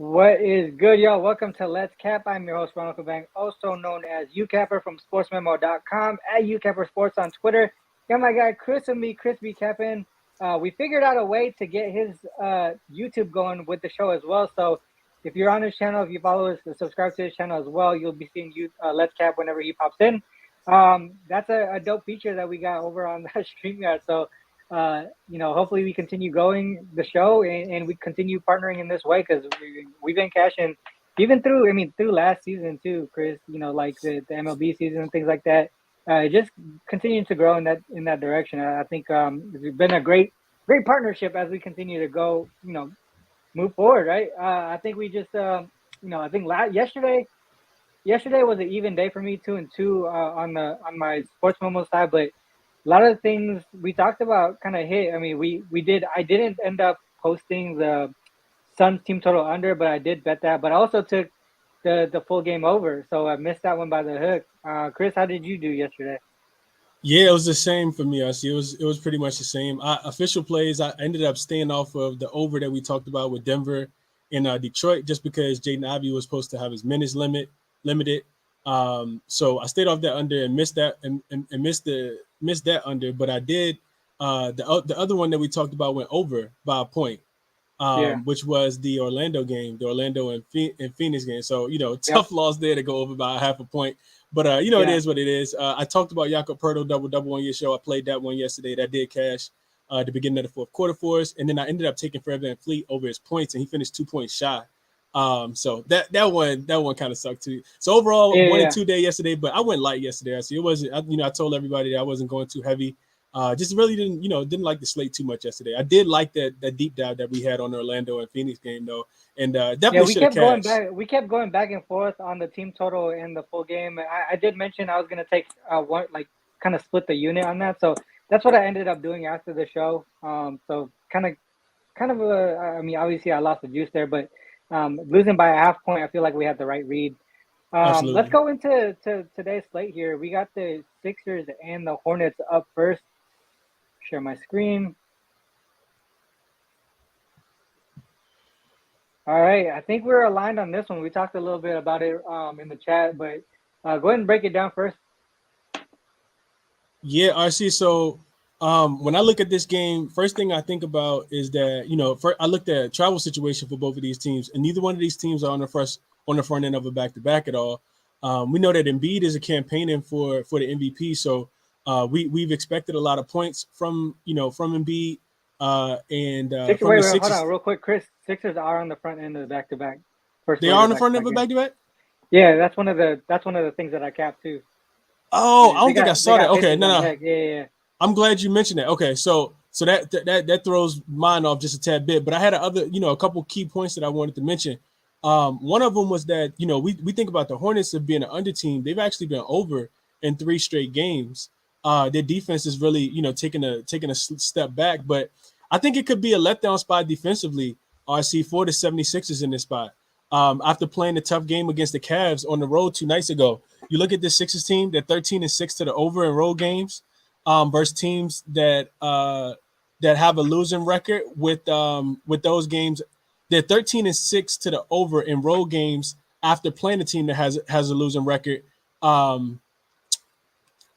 What is good, y'all? Welcome to Let's Cap. I'm your host, Ronald Bang, also known as Youcapper from sportsmemo.com, at Youcapper Sports on Twitter. Got my guy Chris and me, Chris B. Cappin. We figured out a way to get his YouTube going with the show as well. So if you're on his channel, if you follow us, subscribe to his channel as well, you'll be seeing Let's Cap whenever he pops in. That's a dope feature that we got over on that StreamYard. So hopefully we continue growing the show and we continue partnering in this way because we've been cashing even through last season too, Chris. Like the MLB season and things like that. Just continuing to grow in that direction. I think it's been a great partnership as we continue to go. Move forward, right? I think we just I think yesterday was an even day for me, 2-2 on my sports memo side, but a lot of the things we talked about kind of hit. I mean, we did. I didn't end up posting the Suns team total under, but I did bet that. But I also took the full game over, so I missed that one by the hook. Chris, how did you do yesterday? Yeah, it was the same for me. I see. It was pretty much the same. Official plays. I ended up staying off of the over that we talked about with Denver and Detroit, just because Jaden Ivey was supposed to have his minutes limited. So I stayed off that under and missed that and missed that under. But I did the other one that we talked about went over by a point, Yeah. which was the Orlando game, the Orlando and Phoenix game. So Yep. tough loss there to go over by a half a point. But it Yeah. is what it is. I talked about Youcapper double on your show. I played that one yesterday. That did cash at the beginning of the fourth quarter for us, and then I ended up taking Fred VanVleet over his points, and he finished 2 points shy. So that one kind of sucked too. So overall, Yeah. 1 and 2 day yesterday, but I went light yesterday. I see it wasn't. I told everybody that I wasn't going too heavy. Just really didn't like the slate too much yesterday. I did like that deep dive that we had on the Orlando and Phoenix game though, and Yeah, definitely we should have kept going cashed. back. We kept going back and forth on the team total and the full game. I did mention I was gonna take one, like, kind of split the unit on that. So that's what I ended up doing after the show. So I mean, obviously I lost the juice there, but losing by a half point, I feel like we had the right read. Let's Absolutely. go into today's slate here. We got the Sixers and the Hornets up first. Share my screen. All right, I think we're aligned on this one. We talked a little bit about it in the chat, but go ahead and break it down first. Yeah, RC. So when I look at this game, first thing I think about is that I looked at travel situation for both of these teams, and neither one of these teams are on the front end of a back to back at all. We know that Embiid is a campaigning for the MVP, so we've expected a lot of points from Embiid and Six. from Wait, the wait, hold Sixers. on, real quick, Chris. Sixers are on the front end of the back to back, first They leg are of on the back to front back of a game. back to back. Yeah, that's one of the things that I capped too. Oh, Yeah, I they don't think I got they saw that. got Okay, Pacers no, on no. deck. Yeah, yeah, yeah. I'm glad you mentioned that. Okay, so that throws mine off just a tad bit, but I had a couple key points that I wanted to mention. One of them was that we think about the Hornets of being an under team. They've actually been over in 3 straight games. Their defense is really taking a step back, but I think it could be a letdown spot defensively. RC for the 76ers in this spot. After playing a tough game against the Cavs on the road 2 nights ago, you look at this Sixers team. They're 13-6 to the over in road games versus teams that have a losing record with those games. They're 13-6 to the over in road games after playing a team that has a losing record.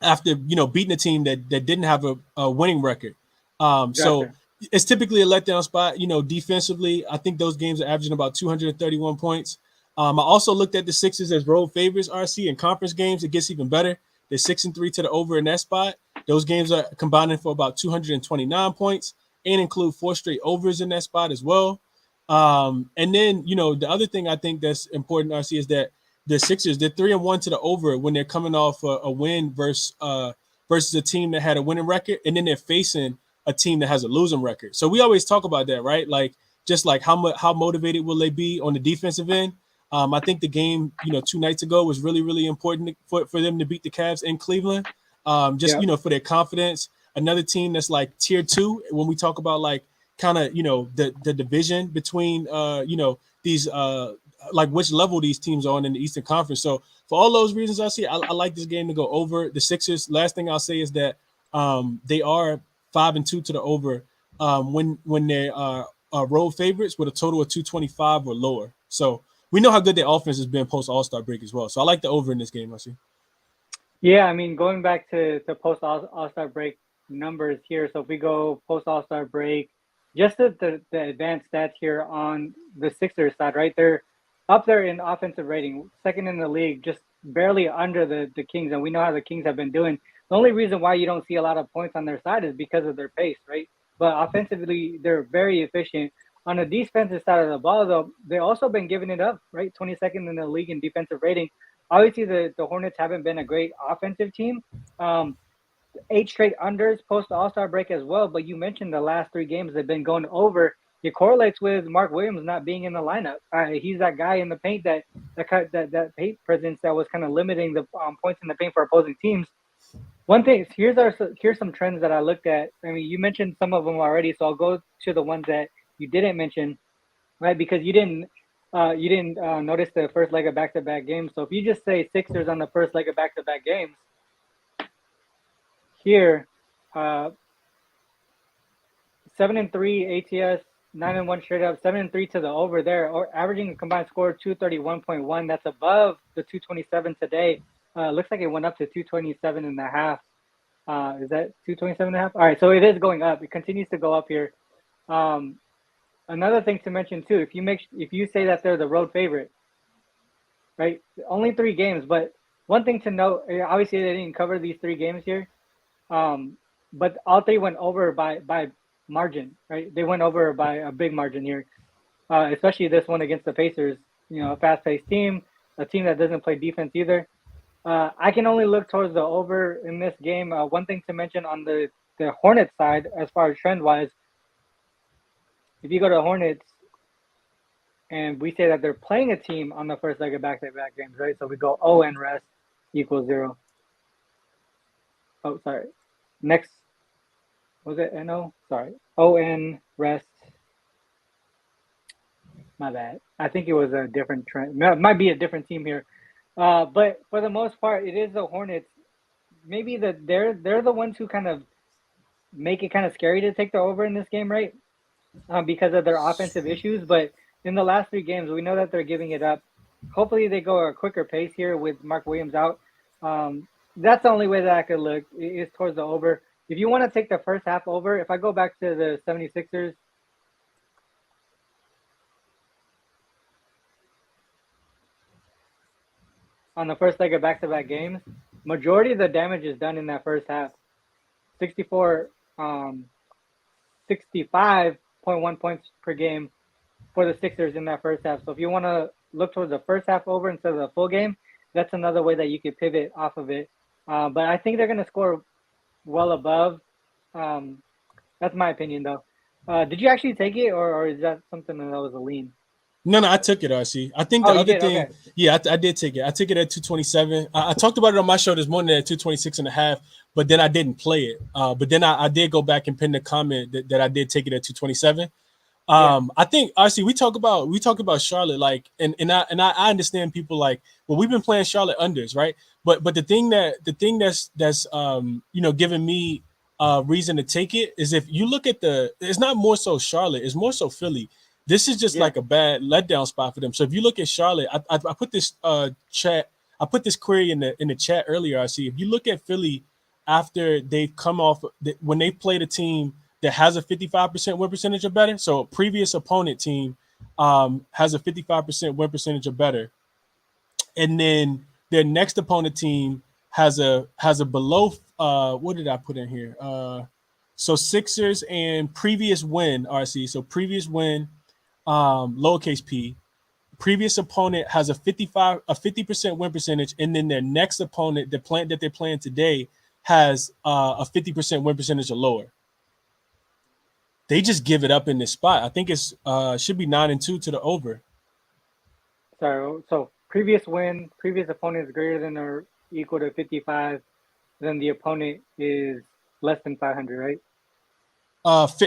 After beating a team that didn't have a winning record. So Gotcha. it's typically a letdown spot. Defensively, I think those games are averaging about 231 points. I also looked at the Sixers as road favorites, RC, in conference games. It gets even better. They're 6-3 to the over in that spot. Those games are combining for about 229 points and include 4 straight overs in that spot as well. And then, the other thing I think that's important, RC, is that the Sixers, they're 3-1 to the over when they're coming off a win versus a team that had a winning record, and then they're facing a team that has a losing record. So we always talk about that, right? Like, just like how motivated will they be on the defensive end? I think the game 2 nights ago was really, really important for them to beat the Cavs in Cleveland. Just Yep. for their confidence. Another team that's like tier 2 when we talk about like kind of the division between these like which level these teams are on in the Eastern Conference. So for all those reasons, I like this game to go over. The Sixers. Last thing I'll say is that they are 5-2 to the over when they are road favorites with a total of 225 or lower. So we know how good their offense has been post All-Star break as well. So I like the over in this game, I see. Yeah, I mean, going back to post All-Star break numbers here. So if we go post All-Star break, just the advanced stats here on the Sixers side, right? They're up there in offensive rating, second in the league, just barely under the Kings. And we know how the Kings have been doing. The only reason why you don't see a lot of points on their side is because of their pace, right? But offensively, they're very efficient. On the defensive side of the ball, though, they've also been giving it up, right? 22nd in the league in defensive rating. Obviously, the Hornets haven't been a great offensive team. Um, 8 straight unders post All-Star break as well. But you mentioned the last 3 games they've been going over. It correlates with Mark Williams not being in the lineup. He's that guy in the paint that paint presence that was kind of limiting the points in the paint for opposing teams. One thing here's some trends that I looked at. I mean, you mentioned some of them already, so I'll go to the ones that you didn't mention, right? Because you didn't notice the first leg of back-to-back games. So if you just say Sixers on the first leg of back-to-back games, here, 7-3 ATS, 9-1 straight up, 7-3 to the over there, or averaging a combined score of 231.1. That's above the 227 today. Looks like it went up to 227 and a half. Is that 227 and a half? All right, so it is going up. It continues to go up here. Another thing to mention too, if you say that they're the road favorite, right? Only 3 games, but one thing to note, obviously they didn't cover these 3 games here, but all 3 went over by margin, right? They went over by a big margin here, especially this one against the Pacers. You know, a fast-paced team, a team that doesn't play defense either. I can only look towards the over in this game. One thing to mention on the Hornets side, as far as trend-wise, if you go to the Hornets and we say that they're playing a team on the first leg of back-to-back games, right? So we go ON rest equals 0. Oh, sorry. Next, was it NO? Sorry. ON rest. My bad. I think it was a different trend. It might be a different team here. But for the most part, it is the Hornets. Maybe they're the ones who kind of make it kind of scary to take the over in this game, right? Because of their offensive issues. But in the last 3 games, we know that they're giving it up. Hopefully, they go a quicker pace here with Mark Williams out. That's the only way that I could look is towards the over. If you want to take the first half over, if I go back to the 76ers, on the first leg of back-to-back games, majority of the damage is done in that first half. 65.1 points per game for the Sixers in that first half. So if you want to look towards the first half over instead of the full game, that's another way that you could pivot off of it. But I think they're going to score well above. That's my opinion, though. Did you actually take it, or is that something that was a lean? No, I took it, RC. I think Oh, the you other did? thing, Okay. yeah, I did take it. I took it at 227. I talked about it on my show this morning at 226 and a half, but then I didn't play it. But then I did go back and pin the comment that I did take it at 227. Yeah. I think RC, we talk about Charlotte, like, and I understand people like, well, we've been playing Charlotte unders, right? But the thing that's giving me reason to take it is if you look at it's not more so Charlotte, it's more so Philly. This is just Yeah. like a bad letdown spot for them. So if you look at Charlotte, I put this chat, I put this query in the chat earlier. I see if you look at Philly after they've come off when they played a team that has a 55% win percentage or better. So a previous opponent team has a 55% win percentage or better, and then their next opponent team has a below. What did I put in here? So Sixers and previous win RC. So previous win, lowercase p. Previous opponent has a 50% win percentage, and then their next opponent, that they're playing today, has a 50% win percentage or lower. They just give it up in this spot. I think it's should be 9-2 to the over. So previous win, previous opponent is greater than or equal to 55, then the opponent is less than 500, right?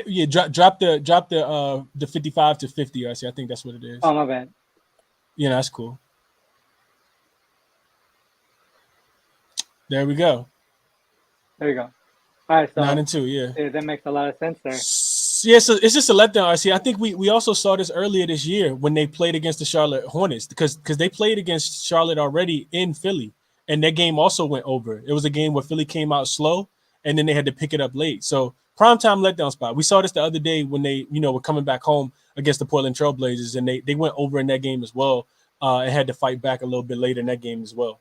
Yeah, drop the 55 to 50. I see. I think that's what it is. Oh, my bad. Yeah, that's cool. There we go. There you go. All right, so 9-2. Yeah. that makes a lot of sense there. Yeah, so it's just a letdown. I see. I think we also saw this earlier this year when they played against the Charlotte Hornets because they played against Charlotte already in Philly, and that game also went over. It was a game where Philly came out slow, and then they had to pick it up late. So primetime letdown spot. We saw this the other day when they were coming back home against the Portland Trailblazers, and they went over in that game as well, and had to fight back a little bit later in that game as well.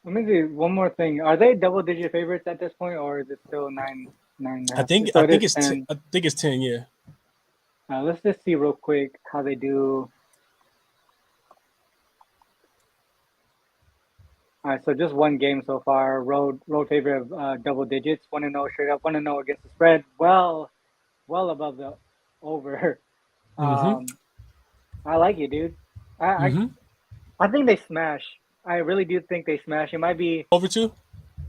Let me do one more thing. Are they double-digit favorites at this point, or is it still nine and a I half? think So I it think is it's 10. I think it's 10. Yeah. Let's just see real quick how they do. All right, so just one game so far. Road favorite of double digits, 1-0 straight up, 1-0 against the spread. Well above the over. Mm-hmm. I like it, dude. I I, Mm-hmm. I think they smash. I really do think they smash. It might be. Over two.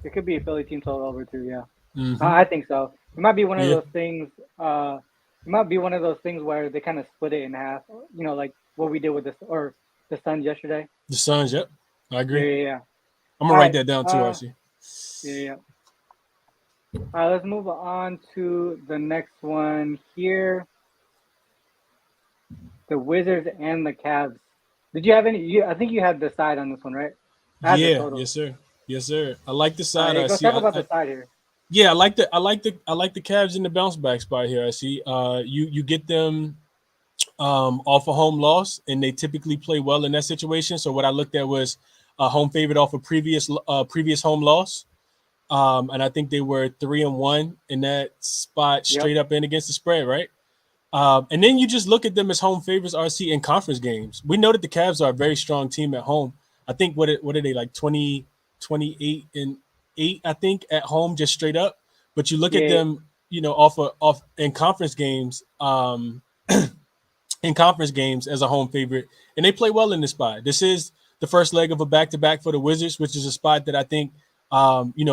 It could be a Philly team total over too. Yeah, Mm-hmm. I think so. It might be one of Yeah. those things. It might be one of those things where they kind of split it in half. Like what we did with the Suns yesterday. The Suns. Yep. I Yeah, agree. yeah, yeah. I'm All gonna write right. that down too. Actually. Yeah, yeah. All right. Let's move on to the next one here. The Wizards and the Cavs. Did you have any? I think you had the side on this one, right? I had the Yeah. total. Yes, sir. Yes, sir. I like the All right, side. yeah, I go see. talk about the side here. Yeah. I like the Cavs in the bounce back spot here. I see. You get them off a home loss, and they typically play well in that situation. So what I looked at was a home favorite off a previous home loss. And I think they were 3-1 in that spot, Yep. straight up and against the spread, right? And then you just look at them as home favorites, RC, in conference games. We know that the Cavs are a very strong team at home. I think what are they like 28-8, I think, at home, just straight up. But you look at Yeah. them, off in conference games, as a home favorite, and they play well in this spot. This is the first leg of a back-to-back for the Wizards, which is a spot that I think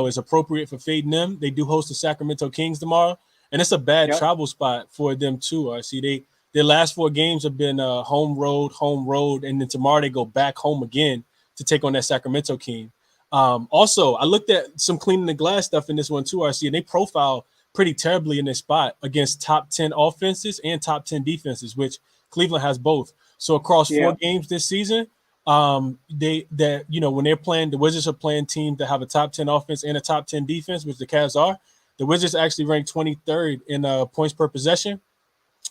is appropriate for fading them. They do host the Sacramento Kings tomorrow, and it's a bad Yep. travel spot for them too. I see their last four games have been home road, and then tomorrow they go back home again to take on that Sacramento King. Also, I looked at some cleaning the glass stuff in this one too, RC, and they profile pretty terribly in this spot against top 10 offenses and top 10 defenses, which Cleveland has both. So across four Yep. games this season, when they're playing, the Wizards are playing teams that have a top 10 offense and a top 10 defense, which the Cavs are. The Wizards actually ranked 23rd in points per possession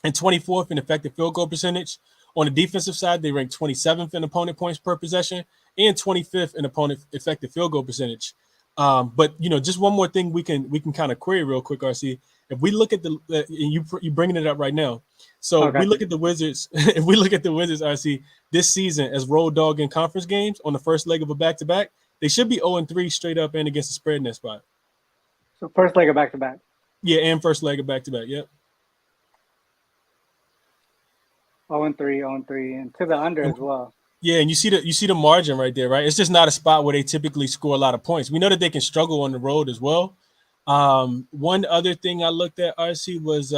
and 24th in effective field goal percentage. On the defensive side, they ranked 27th in opponent points per possession and 25th in opponent effective field goal percentage. But just one more thing we can kind of query real quick, RC. If we look at you bringing it up right now, so Oh, if we gotcha. look at the Wizards, if we look at the Wizards, RC, this season as road dog in conference games on the first leg of a back to back, they should be 0-3 straight up and against the spread in that spot. So first leg of back to back. Yeah, and first leg of back to back. Yep. 0-3, 0-3, and to the under And as well. yeah, and you see the margin right there, right? It's just not a spot where they typically score a lot of points. We know that they can struggle on the road as well. One other thing I looked at, RC, was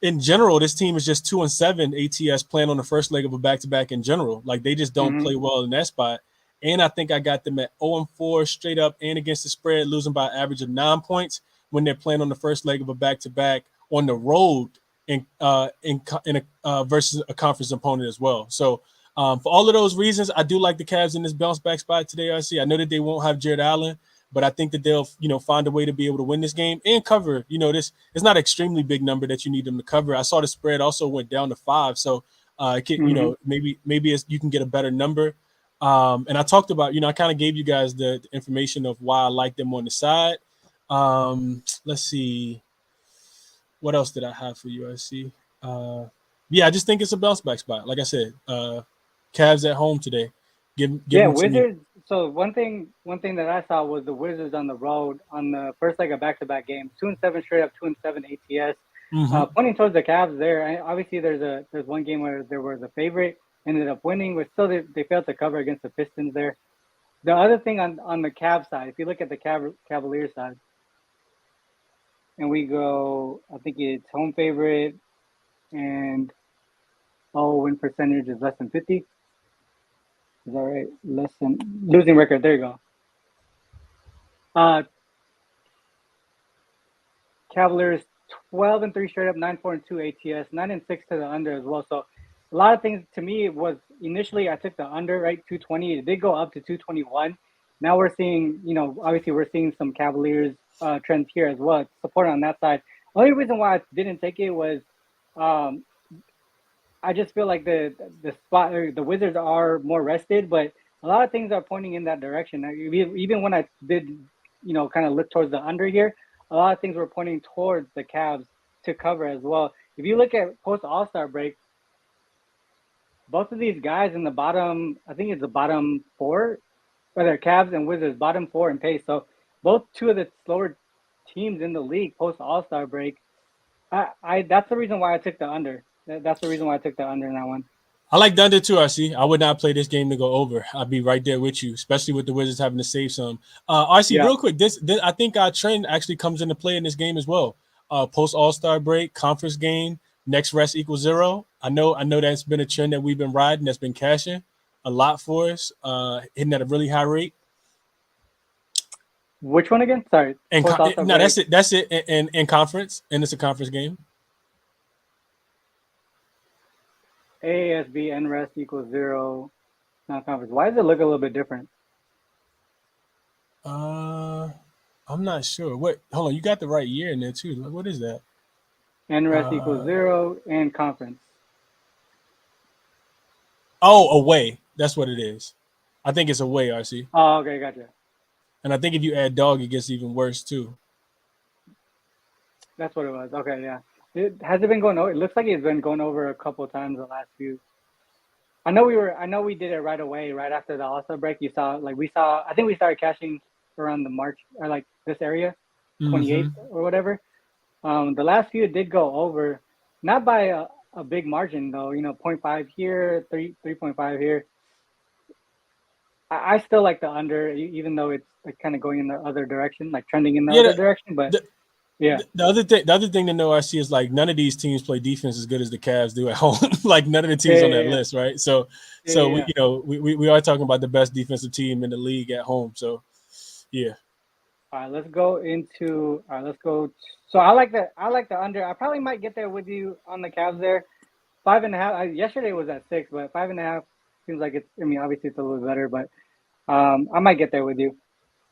in general, this team is just 2-7 ATS playing on the first leg of a back-to-back in general. Like they just don't Mm-hmm. play well in that spot. And I think I got them at 0-4 straight up and against the spread, losing by an average of 9 points when they're playing on the first leg of a back-to-back on the road versus a conference opponent as well. So for all of those reasons, I do like the Cavs in this bounce back spot today, RC. I know that they won't have Jared Allen, but I think that they'll find a way to be able to win this game and cover. This it's not an extremely big number that you need them to cover. I saw the spread also went down to 5, so Mm-hmm. maybe you can get a better number. And I talked about, I kind of gave you guys the information of why I like them on the side. Let's see. What else did I have for you? I see. Yeah, I just think it's a bounce back spot. Like I said, Cavs at home today. Give Yeah, them to me. Wizards. So one thing that I saw was the Wizards on the road on the first leg of back to back games, 2-7 straight up, 2-7 ATS. Mm-hmm. Pointing towards the Cavs there. Obviously, there's one game where they were the favorite, ended up winning, but still they failed to cover against the Pistons there. The other thing on the Cavs side, if you look at the Cavaliers side, and we go, I think it's home favorite and win percentage is less than 50. Is that right? Less than losing record. There you go. Uh, Cavaliers 12-3 straight up, 9-4-2 ATS, 9-6 to the under as well. So a lot of things to me was initially I took the under, right, 220. It did go up to 221. Now we're seeing, obviously we're seeing some Cavaliers trends here as well, support on that side. Only reason why I didn't take it was um, I just feel like the spot or the Wizards are more rested, but a lot of things are pointing in that direction. Even when I did, kind of look towards the under here, a lot of things were pointing towards the Cavs to cover as well. If you look at post All-Star break, both of these guys in the bottom, I think it's the bottom four, whether Cavs and Wizards, bottom four in pace. So both two of the slower teams in the league post All-Star break. I that's the reason why I took the under. That's the reason why I took the under in that one. I like the under too, RC. I would not play this game to go over. I'd be right there with you, especially with the Wizards having to save some. RC, Yeah. real quick, this I think our trend actually comes into play in this game as well. Post All-Star break, conference game, next rest equals 0. I know that's been a trend that we've been riding, that's been cashing a lot for us, hitting at a really high rate. Which one again? Sorry. And Post All-Star no, break. that's it in conference, and it's a conference game. AASB and rest equals 0. Non-conference. Why does it look a little bit different? I'm not sure. What? Hold on, you got the right year in there too. What is that? And rest equals 0 and conference. Oh, away. That's what it is. I think it's away, RC. Oh, okay, gotcha. And I think if you add dog, it gets even worse too. That's what it was. Okay, yeah. Has it been going over? It looks like it's been going over a couple times the last few. I know we did it right away, right after the All-Star break. I think we started cashing around the March or like this area, 28th or whatever. The last few did go over, not by a big margin though. 0.5 here, 3.5 here. I still like the under, even though it's like kind of going in the other direction, like trending in the other direction. But yeah, the other thing to know, RC, is like none of these teams play defense as good as the Cavs do at home. Like none of the teams on that list, right? So we are talking about the best defensive team in the league at home. So yeah. All right, let's go into. All right, let's go. So I like the under. I probably might get there with you on the Cavs there. 5.5. Yesterday was at 6, but 5.5 seems like it's. I mean, obviously it's a little bit better, but I might get there with you.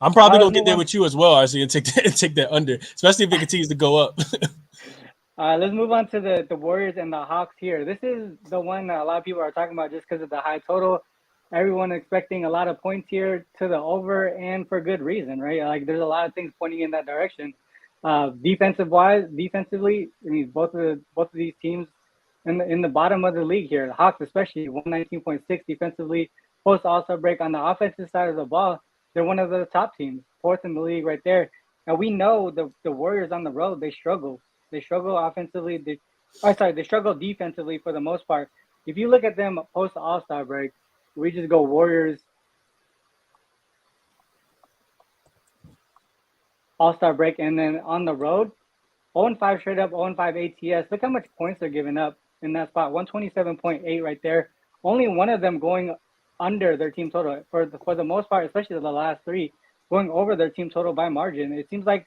I'm probably gonna get there with you as well, RC, and take that under, especially if it continues to go up. Let's move on to the Warriors and the Hawks here. This is the one that a lot of people are talking about just because of the high total. Everyone expecting a lot of points here to the over, and for good reason, right? Like there's a lot of things pointing in that direction. Defensively, I mean both of these teams in the bottom of the league here. The Hawks especially 119.6 defensively. Post All-Star break on the offensive side of the ball, they're one of the top teams, fourth in the league right there. And we know the Warriors on the road, they struggle. They struggle offensively. They struggle defensively for the most part. If you look at them post All-Star break, we just go Warriors, All-Star break, and then on the road, 0-5 straight up, 0-5 ATS. Look how much points they're giving up in that spot. 127.8 right there. Only one of them going under their team total for the most part, especially the last three, going over their team total by margin. It seems like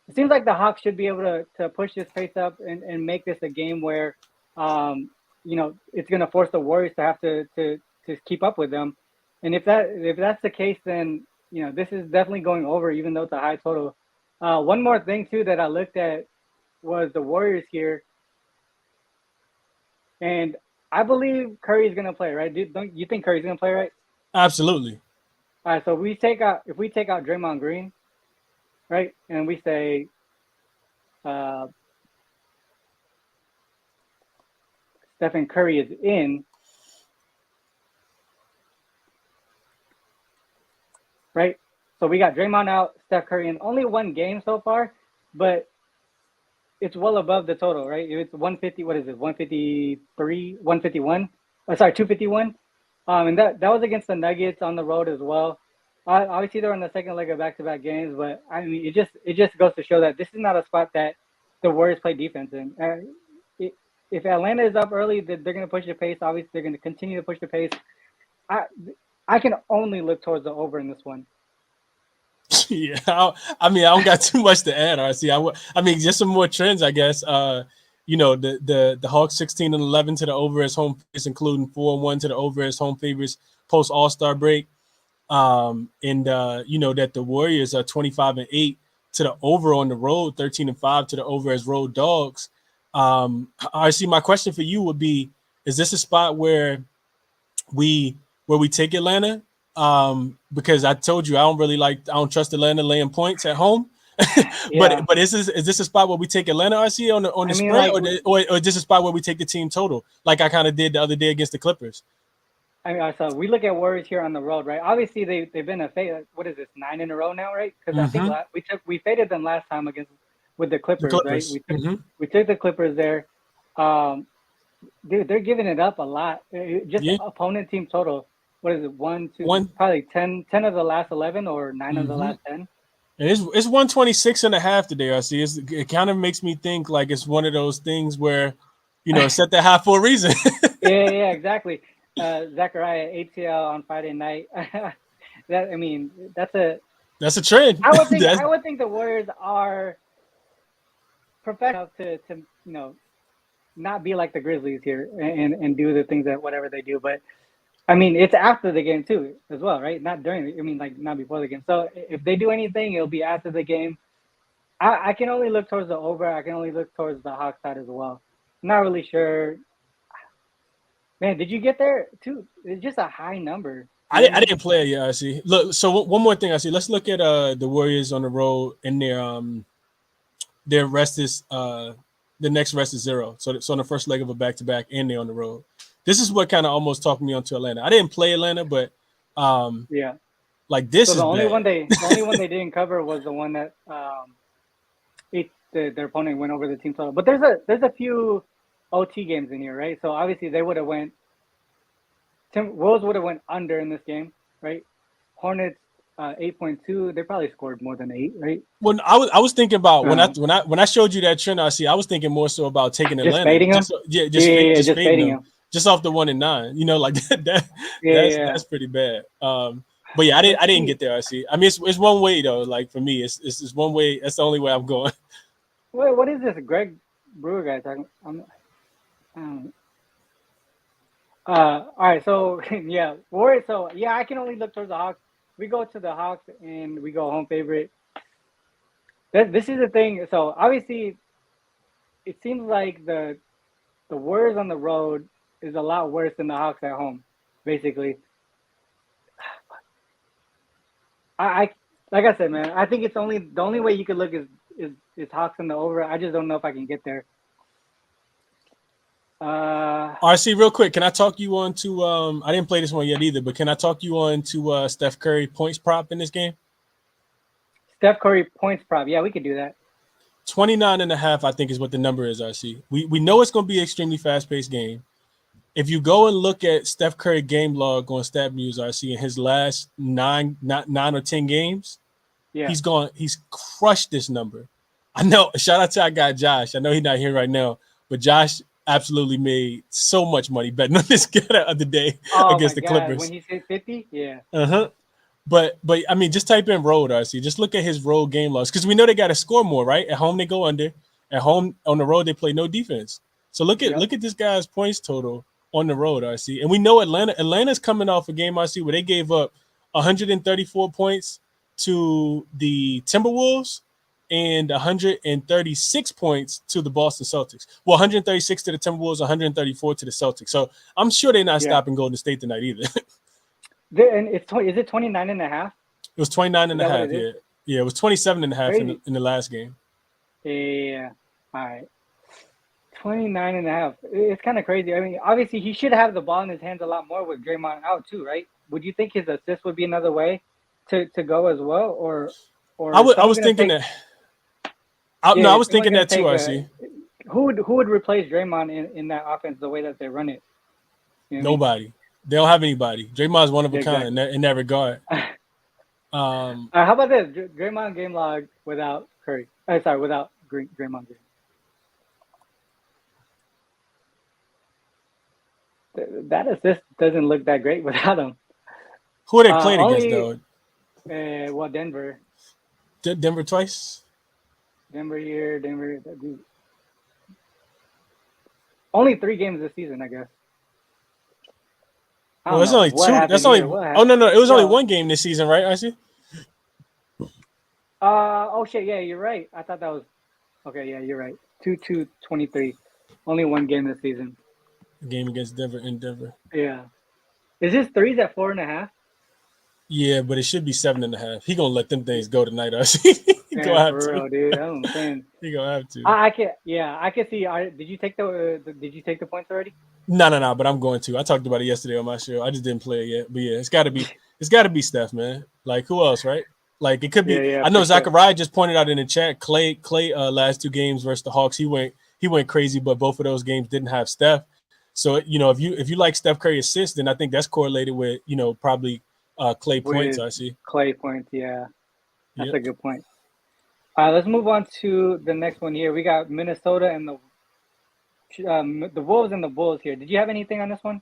the Hawks should be able to push this pace up and make this a game where, it's going to force the Warriors to have to keep up with them. And if that's the case, then this is definitely going over, even though it's a high total. One more thing too that I looked at was the Warriors here, and I believe Curry is going to play, right? Don't you think Curry's going to play, right? Absolutely. All right. So if we take out Draymond Green, right, and we say Stephen Curry is in, right? So we got Draymond out, Steph Curry in. Only one game so far, but it's well above the total, right? It's 150. What is it? 153, 151. Sorry, 251. And that was against the Nuggets on the road as well. Obviously, they're on the second leg of back-to-back games, but I mean, it just goes to show that this is not a spot that the Warriors play defense in. If Atlanta is up early, they're going to push the pace. Obviously, they're going to continue to push the pace. I can only look towards the over in this one. Yeah, I mean, I don't got too much to add, RC. I mean, just some more trends, I guess. The Hawks 16-11 to the over as home favorites, including 4-1 to the over as home favorites post All-Star break. That the Warriors are 25-8 to the over on the road, 13-5 to the over as road dogs. RC, my question for you would be: is this a spot we we take Atlanta? Because I told you I don't trust Atlanta laying points at home. Yeah. But is this a spot where we take Atlanta, RC, on the I mean, spread, like, or is this a spot where we take the team total, like I kind of did the other day against the Clippers? I mean, so we look at Warriors here on the road, right? Obviously, they've been a fade. What is this, 9 in a row now, right? Because I think Mm-hmm. we faded them last time with the The Clippers, right? Clippers. Mm-hmm. We took the Clippers there. Um, Dude, they're giving it up a lot. Just Yeah. opponent team total. What is it? One, two, One. probably 10 of the last 11 or 9 of the Mm-hmm. last 10. And it's 126.5 today. I see. It kind of makes me think like it's one of those things where, it's set that high for a reason. Yeah, exactly. Zachariah ATL on Friday night. I mean, that's a. That's a trend. I would think That's, I would think the Warriors are professional to not be like the Grizzlies here and do the things that whatever they do, but I mean, it's after the game too, as well, right? Not during. I mean, like not before the game. So if they do anything, it'll be after the game. I can only look towards the over. I can only look towards the Hawk side as well. I'm not really sure. Man, did you get there too? It's just a high number. You know what I I mean? didn't play it yet. I see. Look, so one more thing I see. Let's look at the Warriors on the road and their rest is the next rest is 0. So on the first leg of a back to back and they're on the road. This is what kind of almost talked me onto Atlanta. I didn't play Atlanta, but Yeah. like this So is bad. the only one they didn't cover was the one that their opponent went over the team total. But there's a few OT games in here, right? So obviously they would have went. Wolves would have went under in this game, right? Hornets 8.2. They probably scored more than 8, right? When I was thinking about Uh, when I showed you that trend, I was thinking more so about taking just Atlanta, fading them. just Just fading fading them, them. just off the 1-9. Like Yeah. that's pretty bad. But yeah, Let's I didn't see. get there. I see. I mean, it's one way though. Like for me, it's one way. That's the only way I'm going. Wait, what is this Greg Brewer guy talking? Um, all right, so yeah, Warriors. So yeah, I can only look towards the Hawks. We go to the Hawks and we go home favorite. This is the thing. So obviously, it seems like the Warriors on the road is a lot worse than the Hawks at home. Basically, I like I said, man. I think it's only the only way you could look is Hawks in the over. I just don't know if I can get there. RC, real quick, can I talk you on to I didn't play this one yet either, but can I talk you on to Steph Curry points prop in this game? Steph Curry points prop. Yeah, we could do that. 29.5, I think, is what the number is, RC. We know it's going to be an extremely fast-paced game. If you go and look at Steph Curry game log on StatMuse, RC, in his last nine or 10 games, Yeah. he's crushed this number. I know, shout out to our guy Josh. I know he's not here right now, but Josh absolutely made so much money betting on this guy the other day Oh my against the God, when Clippers. he said 50, yeah. Uh-huh. But I mean, just type in road, RC. Just look at his road game logs because we know they got to score more, right? At home they go under. At home on the road they play no defense. So Yep. look at this guy's points total on the road, RC. And we know Atlanta's coming off a game, RC, where they gave up 134 points to the Timberwolves and 136 points to the Boston Celtics. Well, 136 to the Timberwolves, 134 to the Celtics. So I'm sure they're not Yeah. stopping Golden State tonight either. And it's 20, is it 29 and a half? It was 29 Is and a that what half. it is? Yeah. Yeah. It was 27 and a half Crazy. in the last game. Yeah. All right. 29 and a half. It's kind of crazy. I mean, obviously he should have the ball in his hands a lot more with Draymond out too, right? Would you think his assist would be another way to go as well, I or is was, I someone was gonna thinking take? that. No, Yeah, I is was someone thinking gonna that too, take RC. who would replace Draymond in that offense the way that they run it? You know what I mean? Nobody. They don't have anybody. Draymond's one of a Yeah, kind exactly. in that regard. How about this? Draymond game log without Curry. Sorry, without Draymond Green. That assist doesn't look that great without him. Who are they playing against Only though? Well, Denver. Denver twice. Denver here, Denver. Only 3 games this season, I guess. I Well, don't it's know only what two. That's happened here. only. What Oh happened? no, it was only Yo, one game this season, right? I see. oh shit, yeah, you're right. I thought that was okay. Yeah, you're right. 2-2-23. Only 1 game this season. Game against Denver in Denver. Yeah. Is his threes at 4.5? Yeah, but it should be 7.5. He gonna let them things go tonight. I see. He Yeah, gonna have for to. real, dude. That's what I'm saying. He gonna have to. I can, yeah, I can see. Did you take did you take the points already? No. But I'm going to. I talked about it yesterday on my show. I just didn't play it yet. But yeah, it's got to be. It's got to be Steph, man. Like who else, right? Like it could Yeah, be. yeah, I know for sure. Zachariah just pointed out in the chat. Clay, last 2 games versus the Hawks, he went crazy, but both of those games didn't have Steph. So if you like Steph Curry assists, then I think that's correlated with probably Clay points. With I see. Clay points, yeah, that's Yep. a good point. Let's move on to the next one here. We got Minnesota and the Wolves and the Bulls here. Did you have anything on this one?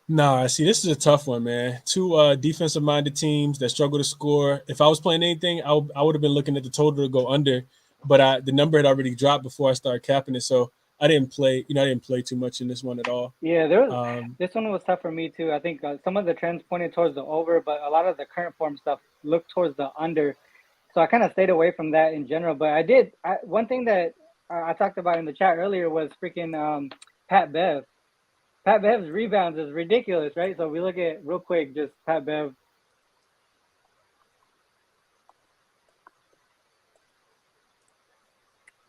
No, I see. This is a tough one, man. Two defensive-minded teams that struggle to score. If I was playing anything, I would have been looking at the total to go under, but the number had already dropped before I started capping it, so I didn't play. I didn't play too much in this one at all. Yeah, Um, this one was tough for me too. I think some of the trends pointed towards the over, but a lot of the current form stuff looked towards the under. So I kind of stayed away from that in general. But one thing that I talked about in the chat earlier was freaking Pat Bev. Pat Bev's rebounds is ridiculous, right? So we look at real quick, just Pat Bev.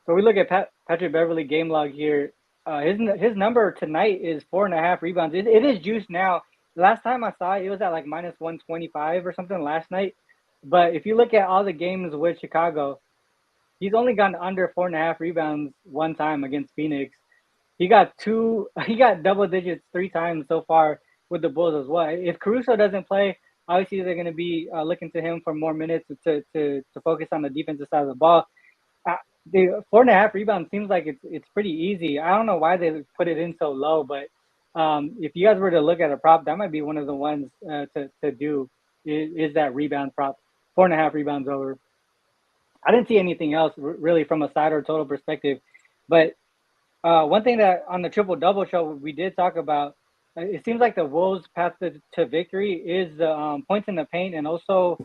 So we look at Patrick Beverly game log here. His number tonight is 4.5 rebounds. It is juiced now. Last time I saw it, it was at like minus 125 or something last night. But if you look at all the games with Chicago, he's only gone under 4.5 rebounds one time against Phoenix. He got double digits 3 times so far with the Bulls as well. If Caruso doesn't play, obviously they're going to be looking to him for more minutes to focus on the defensive side of the ball. The 4.5 rebounds seems like it's pretty easy. I don't know why they put it in so low, but if you guys were to look at a prop, that might be one of the ones to do is that rebound prop, 4.5 rebounds over. I didn't see anything else really from a side or total perspective, but one thing that on the triple double show we did talk about, it seems like the Wolves' path to victory is the points in the paint and also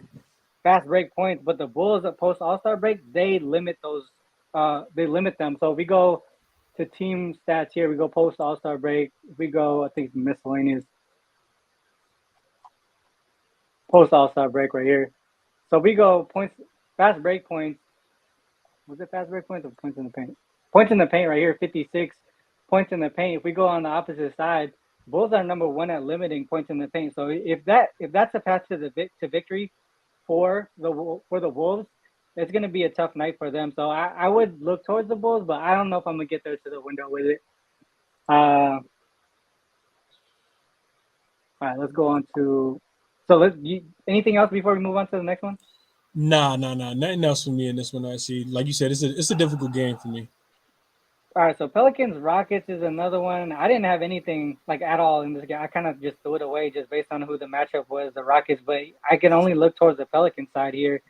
fast break points. But the Bulls at post All-Star break, they limit those. They limit them. So if we go to team stats here, we go post All-Star break. If we go, I think miscellaneous post All-Star break right here. So we go points, fast break points. Was it fast break points or points in the paint? Points in the paint right here, 56 points in the paint. If we go on the opposite side, Bulls are number one at limiting points in the paint. So if that's a path to victory for the Wolves, it's going to be a tough night for them. So I would look towards the Bulls, but I don't know if I'm going to get there to the window with it. All right, let's go on to. So anything else before we move on to the next one? Nah. Nothing else for me in this one. I see. Like you said, it's a difficult game for me. All right, so Pelicans Rockets is another one. I didn't have anything like at all in this game. I kind of just threw it away just based on who the matchup was, the Rockets. But I can only look towards the Pelican side here.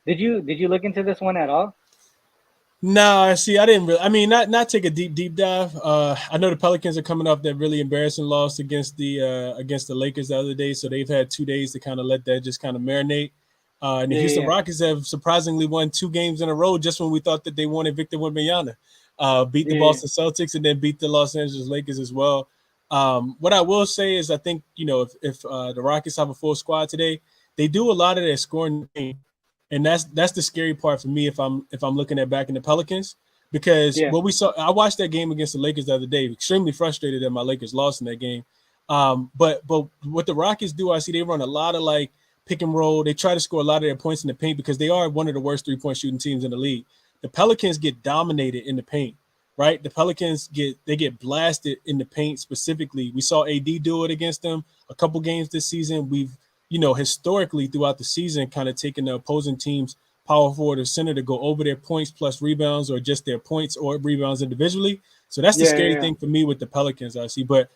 Did you look into this one at all? No, I see. I didn't really. I mean, not take a deep dive. I know the Pelicans are coming off that really embarrassing loss against the Lakers the other day, so they've had 2 days to kind of let that just kind of marinate. And the Houston Yeah. Rockets have surprisingly won 2 games in a row just when we thought that they wanted Victor Wembanyama. Beat the Yeah. Boston Celtics and then beat the Los Angeles Lakers as well. What I will say is I think, if the Rockets have a full squad today, they do a lot of their scoring, and that's the scary part for me if I'm looking at back in the Pelicans, because Yeah. what we saw, I watched that game against the Lakers the other day, extremely frustrated that my Lakers lost in that game. But what the Rockets do, I see they run a lot of like pick and roll. They try to score a lot of their points in the paint because they are one of the worst 3-point shooting teams in the league. The Pelicans get dominated in the paint, right? The Pelicans get blasted in the paint specifically. We saw AD do it against them a couple games this season. We've, historically throughout the season kind of taken the opposing team's power forward or center to go over their points plus rebounds or just their points or rebounds individually. So that's the scary Yeah. thing for me with the Pelicans, I see. But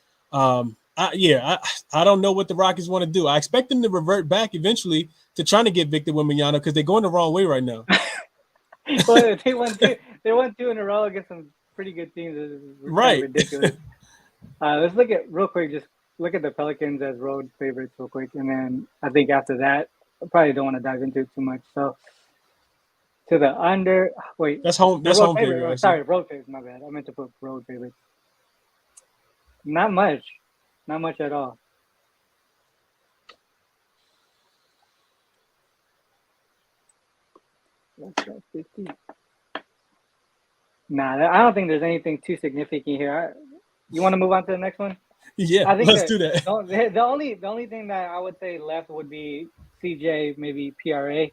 I don't know what the Rockets want to do. I expect them to revert back eventually to trying to get Victor Wembanyama because they're going the wrong way right now. Well, they won two. They won two in a row against some pretty good teams. It's kind of Right. ridiculous. Let's look at real quick. Just look at the Pelicans as road favorites real quick, and then I think after that, I probably don't want to dive into it too much. So to the under. Wait, That's home. the That's road home favorite. favorite. Oh, I see. sorry, road favorites. My bad. I meant to put road favorites. Not much. Not much at all. Let's go 50. Nah, I don't think there's anything too significant here. You want to move on to the next one? Yeah, I think let's that do that. the only thing that I would say left would be CJ, maybe PRA.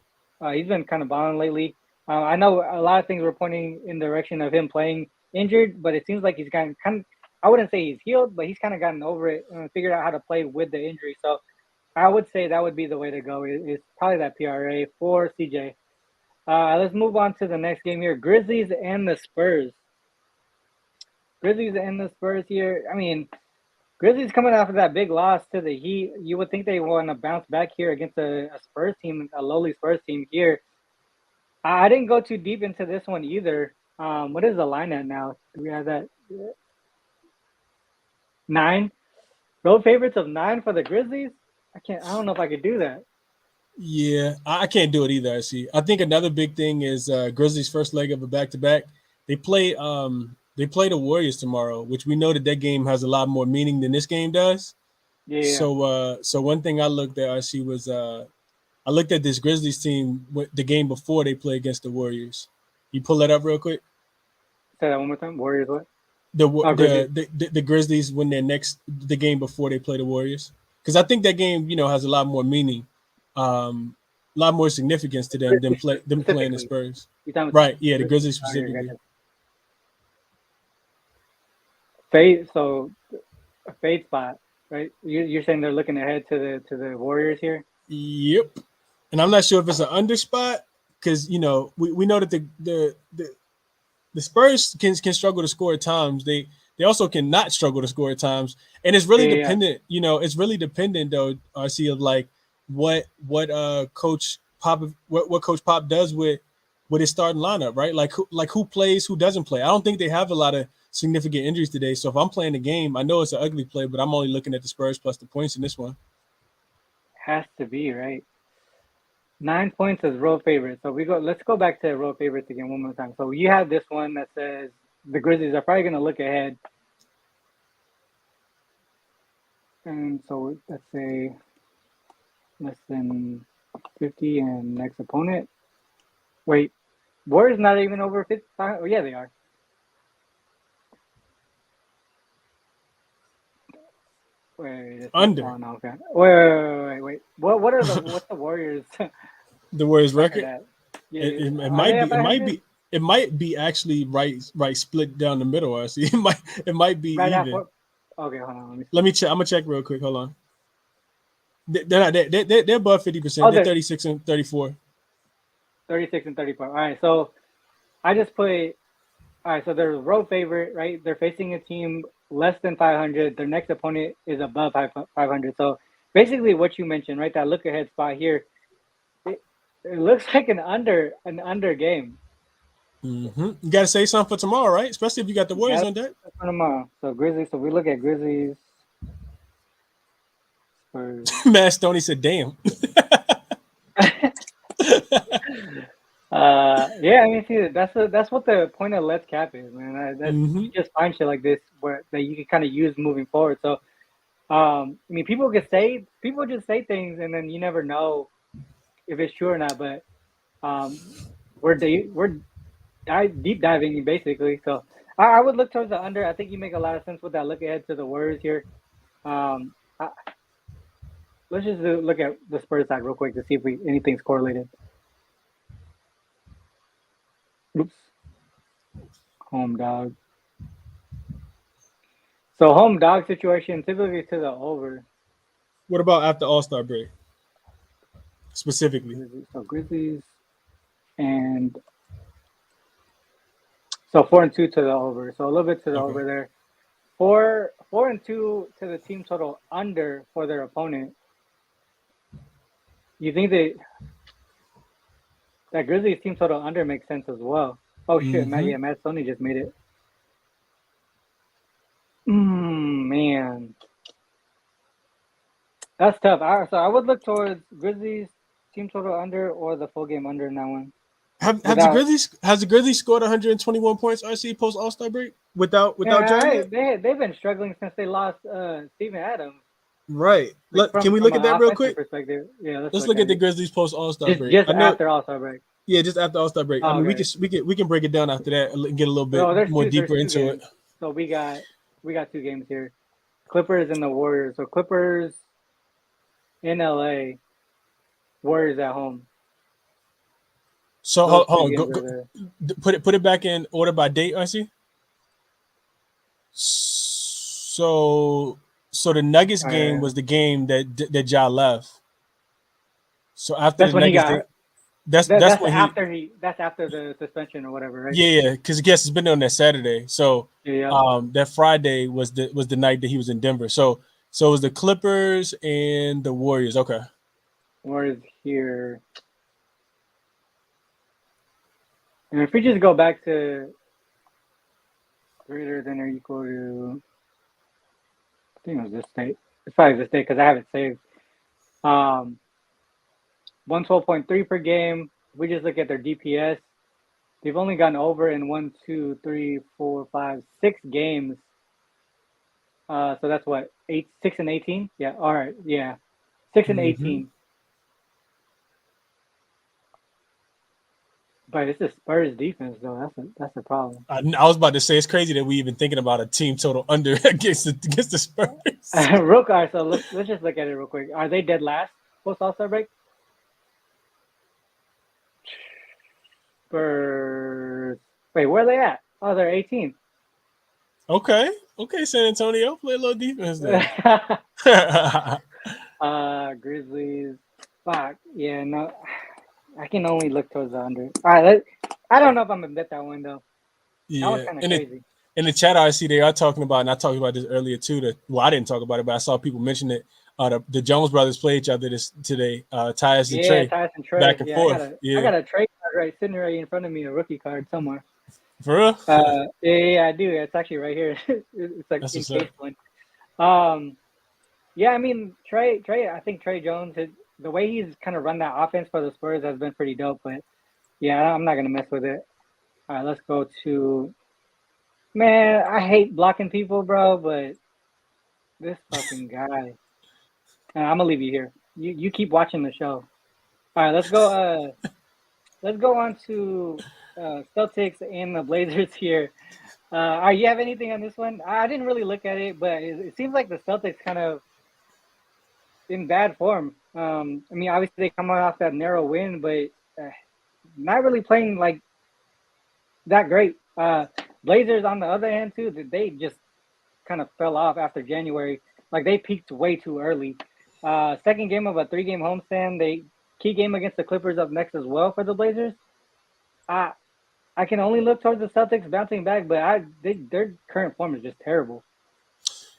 He's been kind of balling lately. I know a lot of things were pointing in the direction of him playing injured, but it seems like he's gotten kind of, I wouldn't say he's healed, but he's kind of gotten over it and figured out how to play with the injury. So I would say that would be the way to go. Is probably that PRA for CJ. Let's move on to the next game here. Grizzlies and the Spurs. Grizzlies and the Spurs here. I mean, Grizzlies coming off of that big loss to the Heat. You would think they want to bounce back here against a Spurs team, a lowly Spurs team here. I didn't go too deep into this one either. What is the line at now? Do we have that 9? Road favorites of 9 for the Grizzlies? I don't know if I could do that. Yeah, I can't do it either. I see. I think another big thing is Grizzlies' first leg of a back-to-back. They play the Warriors tomorrow, which we know that game has a lot more meaning than this game does. Yeah. So one thing I looked at, I see was I looked at this Grizzlies team the game before they play against the Warriors. You pull that up real quick. Say that one more time. Warriors what? The Oh, Grizzlies. the Grizzlies win the game before they play the Warriors, because I think that game has a lot more meaning, a lot more significance to them than playing the Specifically. Spurs. You talking Right? Yeah, the Grizzlies? Grizzlies Oh, here, specifically. Fade. So a fade spot, right? You're saying they're looking ahead to the Warriors here? Yep. And I'm not sure if it's an under spot because we know that the Spurs can struggle to score at times. They also cannot struggle to score at times, and it's really Yeah. dependent. It's really dependent though. RC of like what Coach Pop does with his starting lineup, right? Like who plays, who doesn't play. I don't think they have a lot of significant injuries today. So if I'm playing the game, I know it's an ugly play, but I'm only looking at the Spurs plus the points in this one. Has to be, right? 9 points as road favorites. So let's go back to road favorites again one more time. So you have this one that says the Grizzlies are probably gonna look ahead. And so let's say less than 50 and next opponent. Wait, Warriors not even over 55? Oh yeah, they are. Wait, Under. oh no, okay. Wait. What's the Warriors The Warriors record record. at? Yeah, It are might they at be. 500? It might be actually right split down the middle. I see. It might be Right even. now, okay, hold on. Let me see. Let me check. I'm gonna check real quick. Hold on. They're not. They're above 50%. Oh, They're they're 36 and 34. 36 and 34. All right, so I just put. All right, so they're a road favorite, right? They're facing a team less than 500. Their next opponent is above 500. So basically, what you mentioned, right? That look ahead spot here. It looks like an under game. Mm-hmm. You got to say something for tomorrow, right? Especially if you got the Warriors Yep, on deck. for tomorrow. So Grizzlies. So we look at Grizzlies. Spurs. Matt Stoney said, "Damn." Yeah, I mean, see, that's what the point of Let's Cap is, man. That's Mm-hmm. you just find shit like this where that you can kind of use moving forward. So, I mean, people just say things, and then you never know if it's true or not. But we're deep diving basically. So, I would look towards the under. I think you make a lot of sense with that look ahead to the Warriors here. Um, I, let's just look at the Spurs side real quick to see if anything's correlated. Oops. Home dog. So home dog situation typically to the over. What about after All-Star break specifically? So Grizzlies and so 4-2 to the over. So a little bit to the Okay. over there. 4-2 to the team total under for their opponent. You think that Grizzlies team total under makes sense as well? Oh shit, Matt Stoney just made it. Man, that's tough. So I would look towards Grizzlies team total under or the full game under in that one. Has the Grizzlies scored 121 points RC post All-Star break without John yet? They've been struggling since they lost Steven Adams. Right. Can we look at that real quick? Yeah, let's look at the Grizzlies post All-Star break. Just after All-Star break. Yeah, just after All-Star break. I mean, we can break it down after that and get a little bit more deeper into it. So we got 2 games here. Clippers and the Warriors. So Clippers in LA, Warriors at home. So hold on, put it back in order by date, I see. So the Nuggets game was the game that Ja left. So after that's the Nuggets game, that's after the suspension or whatever, right? Yeah, because I guess it's been on that Saturday. So that Friday was the night that he was in Denver. So it was the Clippers and the Warriors. Okay. Warriors here. And if we just go back to greater than or equal to, I think it was this state. It's probably this state because I have it saved. 112.3 per game. We just look at their DPS. They've only gone over in 1, 2, 3, 4, 5, 6 games. So that's what 6 and 18. Yeah. All right. Yeah. 6 and 18. But it's the Spurs defense, though. That's the problem. I was about to say it's crazy that we even thinking about a team total under against the Spurs. Real quick, so let's just look at it real quick. Are they dead last post All-Star break? Spurs. Wait, where are they at? Oh, they're 18th. Okay, San Antonio, play a little defense there. Grizzlies. Fuck. Yeah, no. I can only look towards the under. All right, I don't know if I'm gonna bet that one though. Yeah, that was kind of crazy. In the chat, I see they are talking about, and I talked about this earlier too. I didn't talk about it, but I saw people mention it. The Jones brothers play each other today. Tyus and Trey. Back and forth. I got a Trey card sitting right in front of me, a rookie card somewhere. For real? Yeah, I do. It's actually right here. It's like in case one. Yeah, I mean Trey. I think Trey Jones. The way he's kind of run that offense for the Spurs has been pretty dope. But yeah, I'm not gonna mess with it. All right, let's go to. Man, I hate blocking people, bro, but this fucking guy. And I'm gonna leave you here. You keep watching the show. All right, let's go. Let's go on to Celtics and the Blazers here. You have anything on this one? I didn't really look at it, but it seems like the Celtics kind of in bad form. I mean, obviously they come off that narrow win, but not really playing like that great. Blazers, on the other hand, too, they just kind of fell off after January. Like they peaked way too early. Second game of a 3-game homestand. Key game against the Clippers up next as well for the Blazers. I can only look towards the Celtics bouncing back, but their current form is just terrible.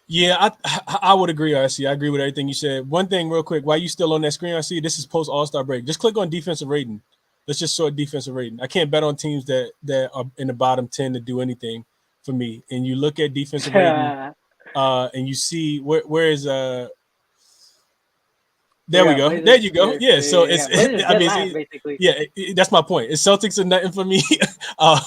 Yeah, I would agree, RC. I agree with everything you said. One thing real quick, while you still on that screen, RC, this is post All-Star break. Just click on defensive rating. Let's just sort defensive rating. I can't bet on teams that are in the bottom 10 to do anything for me. And you look at defensive rating, and you see where is there we go. Blazers, there you go. Yeah. So it's I mean, basically. Yeah, that's my point. It's Celtics are nothing for me. I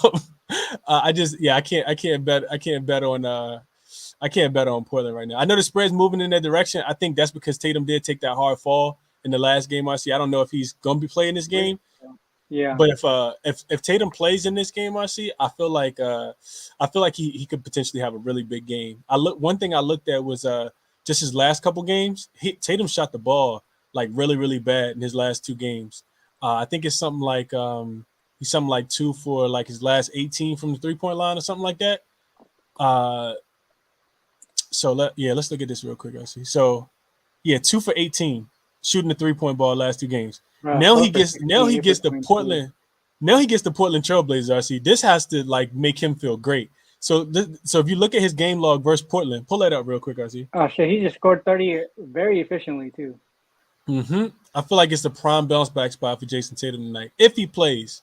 can't bet on Portland right now. I know the spread's moving in that direction. I think that's because Tatum did take that hard fall in the last game. I don't know if he's gonna be playing this game. Yeah. But if Tatum plays in this game, I feel like he could potentially have a really big game. One thing I looked at was just his last couple games. Tatum shot the ball like really, really bad in his last 2 games. I think it's something like he's something like 2 for like his last 18 from the 3-point line or something like that. So let's look at this real quick. I see. So 2 for 18 shooting the 3-point ball last 2 games. Right. Now he gets the Portland Trailblazers. I see. This has to like make him feel great. So if you look at his game log versus Portland, pull that up real quick, RC. Oh shit, he just scored 30 very efficiently too. I feel like it's the prime bounce back spot for Jason Tatum tonight if he plays.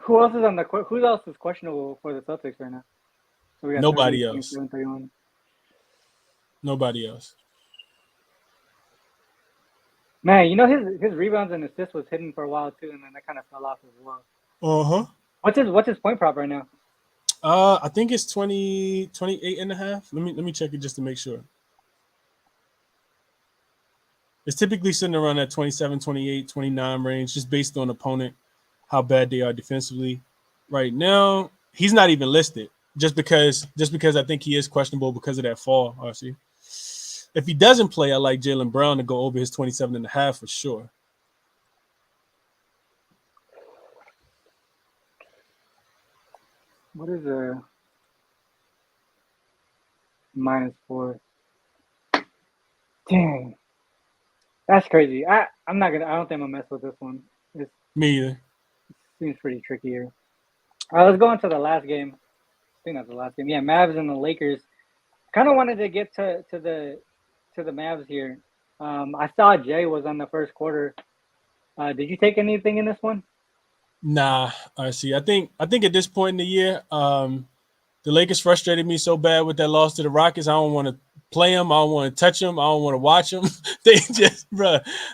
Who else is on the who else is questionable for the Celtics right now? So we got Nobody 30, else. 27, 31. Nobody else. Man, you know his rebounds and assists was hidden for a while too, and then that kind of fell off as well. Uh-huh. What's his point prop right now? I think it's 28 and a half. Let me check it just to make sure. It's typically sitting around that 27, 28, 29 range, just based on opponent, how bad they are defensively. Right now, he's not even listed just because I think he is questionable because of that fall, RC. If he doesn't play, I like Jaylen Brown to go over his 27 and a half for sure. What is a -4? Dang. That's crazy. I don't think I'm gonna mess with this one. Me either. Seems pretty tricky here. All right, let's go on to the last game. I think that's the last game. Yeah, Mavs and the Lakers. Kind of wanted to get to the Mavs here. I saw Jay was on the first quarter. Did you take anything in this one? Nah, RC. I think at this point in the year, the Lakers frustrated me so bad with that loss to the Rockets. I don't want to play them. I don't want to touch them. I don't want to watch them. They just,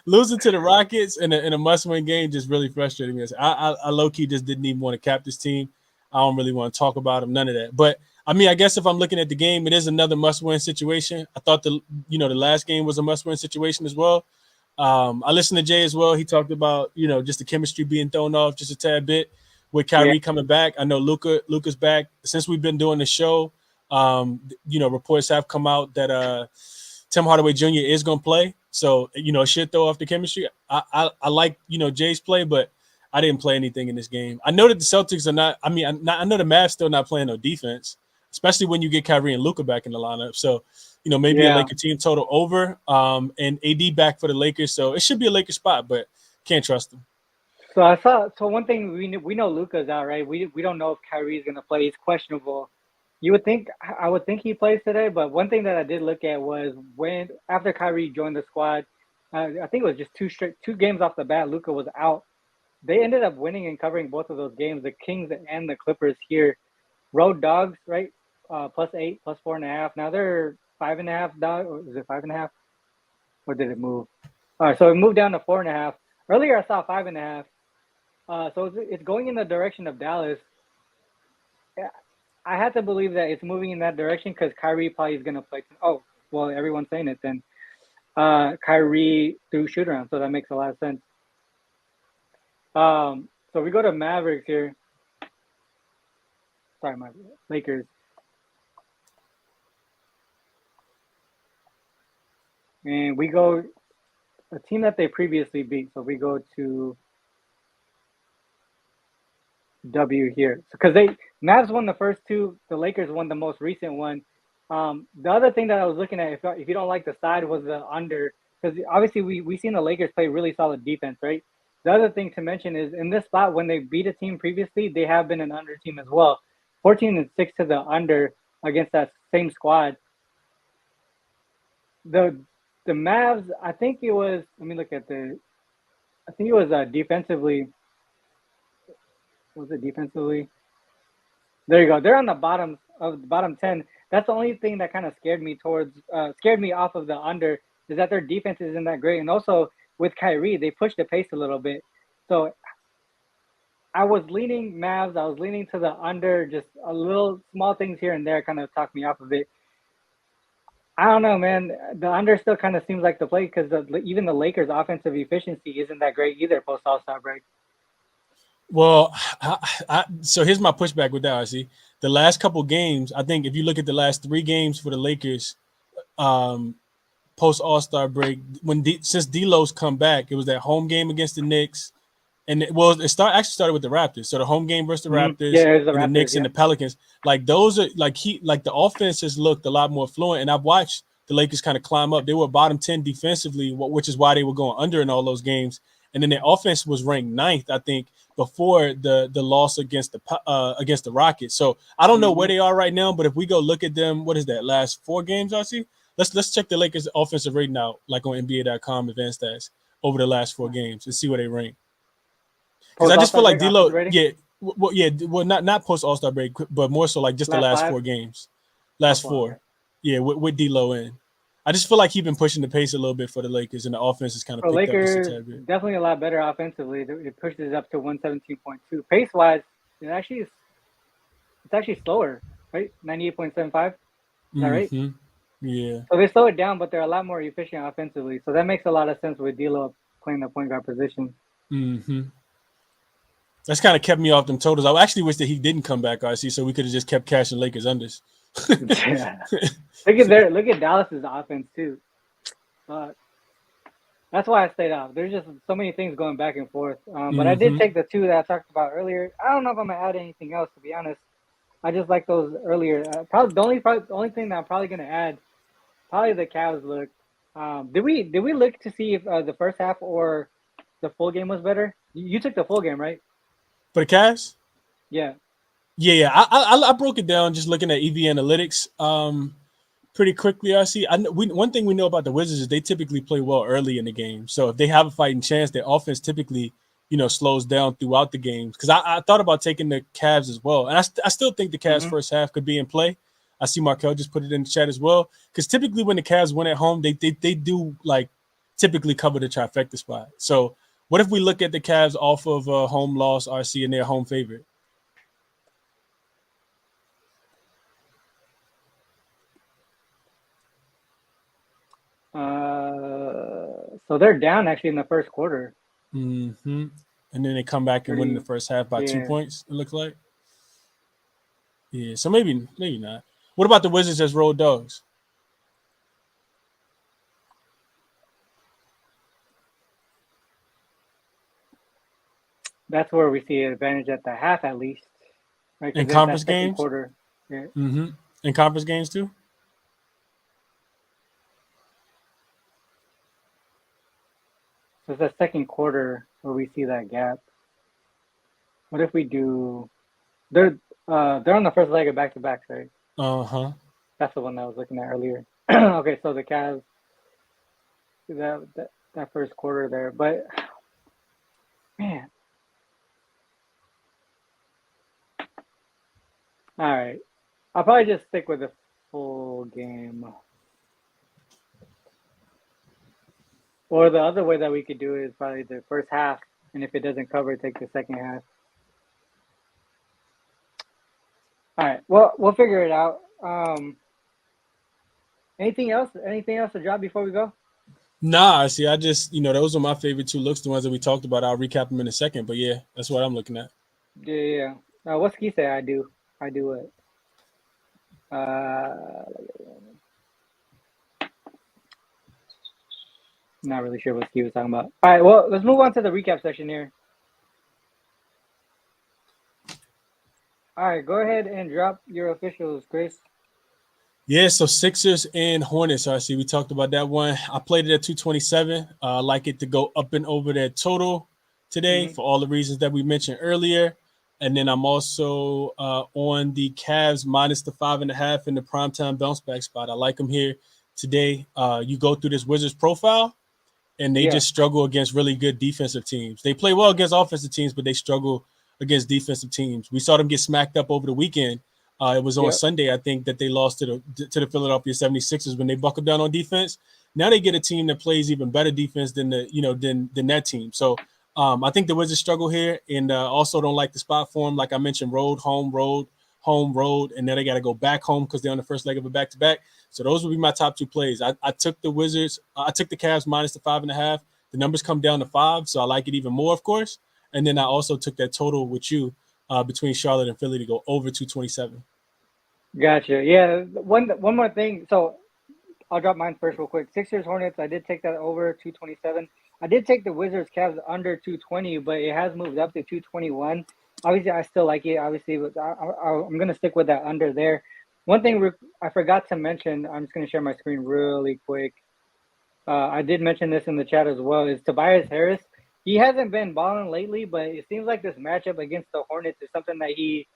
losing to the Rockets in a must-win game just really frustrated me. I low-key just didn't even want to cap this team. I don't really want to talk about them, none of that. But, I mean, I guess if I'm looking at the game, it is another must-win situation. I thought the last game was a must-win situation as well. I listened to Jay as well. He talked about, just the chemistry being thrown off just a tad bit with Kyrie coming back. I know Luka's back. Since we've been doing the show, reports have come out that Tim Hardaway Jr. is going to play. So, it should throw off the chemistry. I like, Jay's play, but I didn't play anything in this game. I know that the Celtics are not – I know the Mavs still not playing no defense, especially when you get Kyrie and Luka back in the lineup. So, maybe a Laker team total over and AD back for the Lakers. So, it should be a Lakers spot, but can't trust them. So one thing we know Luka's out, right? We don't know if Kyrie's gonna play. He's questionable. I would think he plays today, but one thing that I did look at was after Kyrie joined the squad, I think it was just two games off the bat, Luka was out. They ended up winning and covering both of those games. The Kings and the Clippers here, road dogs, right? +8, +4.5. Now they're 5.5 dog. Or is it 5.5? Or did it move? All right, so it moved down to 4.5. Earlier I saw 5.5. So it's going in the direction of Dallas. I had to believe that it's moving in that direction because Kyrie probably is going to play. Oh, well, everyone's saying it then. Kyrie threw shoot around, so that makes a lot of sense. So we go to Mavericks here. Sorry, my Lakers. And we go a team that they previously beat. So we go to W here. Because Mavs won the first two. The Lakers won the most recent one. The other thing that I was looking at, if you don't like the side, was the under. Because obviously we seen the Lakers play really solid defense, right? The other thing to mention is in this spot, when they beat a team previously, they have been an under team as well. 14-6 to the under against that same squad. The Mavs, I think it was, let me look at I think it was defensively. Was it defensively? There you go. They're on the bottom 10. That's the only thing that kind of scared me off of the under, is that their defense isn't that great. And also with Kyrie, they pushed the pace a little bit. So I was leaning Mavs. I was leaning to the under. Just a little small things here and there kind of talked me off of it. I don't know, man. The under still kind of seems like the play because even the Lakers' offensive efficiency isn't that great either post All-Star break. Well, so here's my pushback with that, RC. The last couple games, I think if you look at the last 3 games for the Lakers post All-Star break, since D'Lo's come back, it was that home game against the Knicks. And it started with the Raptors. So the home game versus the Raptors, the Knicks and the Pelicans, like those are like the offense has looked a lot more fluent. And I've watched the Lakers kind of climb up. They were bottom 10 defensively, which is why they were going under in all those games. and then their offense was ranked 9th, I think, before the loss against the Rockets. So I don't know where they are right now, but if we go look at them, what is that, last 4 games, I see? Let's check the Lakers offensive rating out, like on NBA.com advanced stats over the last 4 games and see where they rank. Because I just feel like D'Lo, not post All-Star break, but more so like just the last 4 games, last 4, with D'Lo in. I just feel like he's been pushing the pace a little bit for the Lakers, and the offense has kind of picked up just a tad bit. Definitely a lot better offensively. It pushed it up to 117.2. Pace-wise, it's actually slower, right? 98.75. Is that right? Yeah. So they slow it down, but they're a lot more efficient offensively. So that makes a lot of sense with D'Lo playing the point guard position. That's kind of kept me off them totals. I actually wish that he didn't come back, RC, so we could have just kept cashing Lakers unders. Look at Dallas's offense too. That's why I stayed out. There's just so many things going back and forth. But I did take the 2 that I talked about earlier. I don't know if I'm gonna add anything else, to be honest. I just like those earlier. Probably the only thing that I'm probably gonna add, probably the Cavs look. Did we look to see if the first half or the full game was better? You took the full game, right? For the Cavs? Yeah. Yeah. I broke it down just looking at EV analytics pretty quickly. One thing we know about the Wizards is they typically play well early in the game. So if they have a fighting chance, their offense typically, slows down throughout the games. Because I thought about taking the Cavs as well. And I still think the Cavs first half could be in play. I see Markel just put it in the chat as well. Because typically when the Cavs win at home, they do like typically cover the trifecta spot. So what if we look at the Cavs off of a home loss, RC, and their home favorite? So they're down actually in the first quarter. And then they come back and win in the first half by 2 points, it looks like. Yeah, so maybe not. What about the Wizards as road dogs? That's where we see an advantage at the half, at least. Right? In conference games? Quarter. Yeah. In conference games, too? So it's the second quarter where we see that gap. What if we do? They're on the first leg of back-to-backs, right? That's the one that I was looking at earlier. Okay, so the Cavs, that first quarter there, but man. All right, I'll probably just stick with the full game. Or the other way that we could do it is probably the first half, and if it doesn't cover, take the second half. All right, well, we'll figure it out. Anything else? Anything else to drop before we go? Nah, see, I just, those are my favorite 2 looks, the ones that we talked about. I'll recap them in a second, but yeah, that's what I'm looking at. Yeah. What's Ski say? I do it. Not really sure what Ski was talking about. All right, well, let's move on to the recap section here. All right, go ahead and drop your officials, Chris. Yeah, so Sixers and Hornets, I see. We talked about that one. I played it at 227. I like it to go up and over that total today for all the reasons that we mentioned earlier. And then I'm also on the Cavs minus the 5.5 in the primetime bounce back spot. I like them here today. You go through this Wizards profile, and they just struggle against really good defensive teams. They play well against offensive teams, but they struggle against defensive teams. We saw them get smacked up over the weekend. It was on Sunday, I think, that they lost to the Philadelphia 76ers when they buckled down on defense. Now they get a team that plays even better defense than than that team. So I think the Wizards struggle here, and also don't like the spot for them. Like I mentioned, road, home, and then they got to go back home because they're on the first leg of a back-to-back. So those would be my top 2 plays. I took the Wizards. I took the Cavs minus the 5.5. The numbers come down to 5, so I like it even more, of course. And then I also took that total with you between Charlotte and Philly to go over 227. Gotcha. Yeah. One more thing. So I'll drop mine first real quick. Sixers, Hornets, I did take that over 227. I did take the Wizards, Cavs under 220, but it has moved up to 221. Obviously, I still like it. Obviously, but I'm going to stick with that under there. One thing I forgot to mention, I'm just going to share my screen really quick. I did mention this in the chat as well, is Tobias Harris. he hasn't been balling lately, but it seems like this matchup against the Hornets is something that he